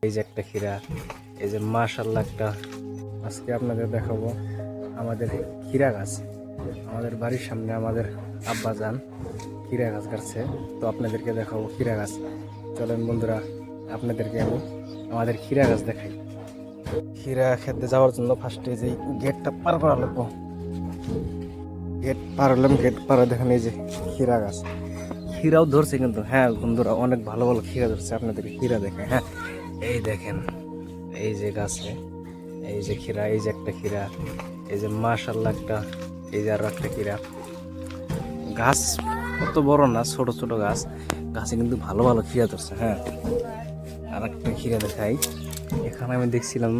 এই যে একটা ক্ষীরা, এই যে মাশাআল্লাহ একটা। আজকে আপনাদের দেখাবো আমাদের ক্ষীরা গাছ। আমাদের বাড়ির সামনে আমাদের আব্বাজান ক্ষীরা গাছ কাটছে, তো আপনাদেরকে দেখাবো ক্ষীরা গাছ। চলেন বন্ধুরা, আপনাদেরকে আমি আমাদের ক্ষীরা গাছ দেখাই। ক্ষীরা খেতে যাওয়ার জন্য ফার্স্টে যে গেটটা পার করা লাগবো। গেট পার হলাম, গেট পারে দেখেন এই যে ক্ষীরা গাছ। ক্ষীরাও ধরছে কিন্তু, হ্যাঁ বন্ধুরা, অনেক ভালো ভালো ক্ষীরা ধরছে। আপনাদেরকে ক্ষীরা দেখে, হ্যাঁ এই দেখেন, এই যে গাছে এই যে ক্ষীরা, এই যে একটা ক্ষীরা, এই যে মাশাআল্লাহ একটা, এই যে আরো একটা ক্ষীরা। গাছ অত বড় না, ছোট ছোট গাছ, গাছে কিন্তু ভালো ভালো ক্ষীরা ধরছে। হ্যাঁ, আর একটা ক্ষীরা দেখাই। এখানে আমি দেখছিলাম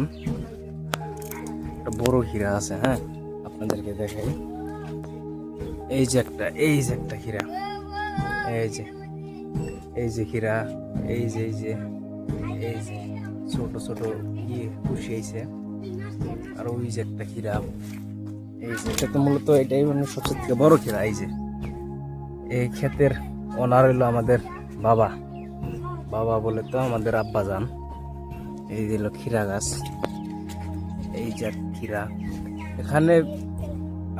একটা বড় ক্ষীরা আছে। হ্যাঁ, আপনাদেরকে দেখাই। এই যে একটা ক্ষীরা, এই যে ক্ষীরা, এই যে ছোট ছোট কুশি হয়েছে। আর ওই যে একটা ক্ষীরা, এই যে এটা তো মূলত এটাই মানে সবচেয়ে থেকে বড় ক্ষীরা। এই যে এই ক্ষেতের ওনার হইলো আমাদের বাবা, বাবা বলে তো আমাদের আব্বাজান। এই যে হলো ক্ষীরা গাছ, এই যে ক্ষীরা। এখানে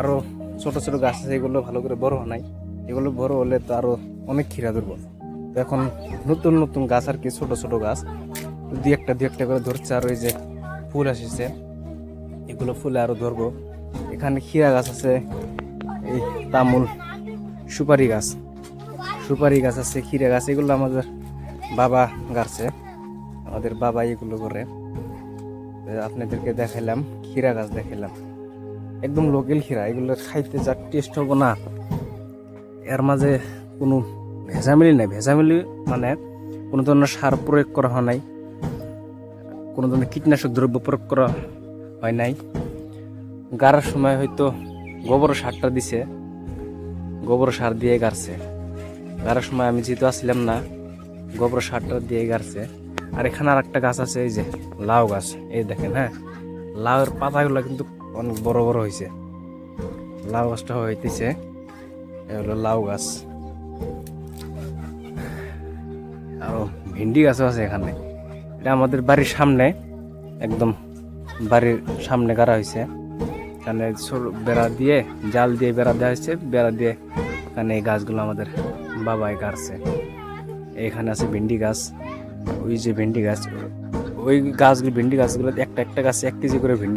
আরো ছোট ছোট গাছ আছে, এগুলো ভালো করে বড় হয় নাই। এগুলো বড় হলে তো আরো অনেক ক্ষীরা ধরবো। তো এখন নতুন নতুন গাছ আর কি, ছোট ছোট গাছ দুই একটা করে ধরছে। আর ওই যে ফুল আসছে, এগুলো ফুলে আরো ধরবো। এখানে ক্ষীরা গাছ আছে, এই তামুল সুপারি গাছ আছে, ক্ষীরা গাছ, এগুলো আমাদের বাবা গাছে, আমাদের বাবা এগুলো করে। আপনাদেরকে দেখাইলাম ক্ষীরা গাছ, দেখাইলাম একদম লোকাল ক্ষীরা। এগুলো খাইতে যা টেস্ট হবো না, এর মাঝে কোনো ভেজামিলি নাই। ভেজামিলি মানে কোনো ধরনের সার প্রয়োগ করা হয় নাই, কোনো ধরনের কীটনাশক দ্রব্য প্রয়োগ করা হয় নাই। গাড়ার সময় হয়তো গোবর সারটা দিছে, গোবর সার দিয়ে গাড়ছে। গাড়ার সময় আমি যেহেতু আসছিলাম না, গোবর সারটা দিয়ে গাড়ছে। আর এখানে আর একটা গাছ আছে, এই যে লাউ গাছ, এই দেখেন। হ্যাঁ, লাউয়ের পাতাগুলো কিন্তু অনেক বড় বড় হয়েছে। লাউ গাছটা হইতেছে, এ হলো লাউ গাছ। আরো ভেন্ডি গাছও আছে এখানে। এটা আমাদের বাড়ির সামনে, একদম বাড়ির সামনে গাড়া হয়েছে। এখানে বেড়া দিয়ে, জাল দিয়ে বেড়া দেওয়া হয়েছে। বেড়া দিয়ে এখানে এই গাছগুলো আমাদের বাবাই গাড়ছে। এখানে আছে ভেন্ডি গাছ, ওই যে ভেন্ডি গাছ, ওই গাছগুলো, ভেন্ডি গাছগুলো একটা একটা গাছে 1 কেজি করে ভেন্ডি।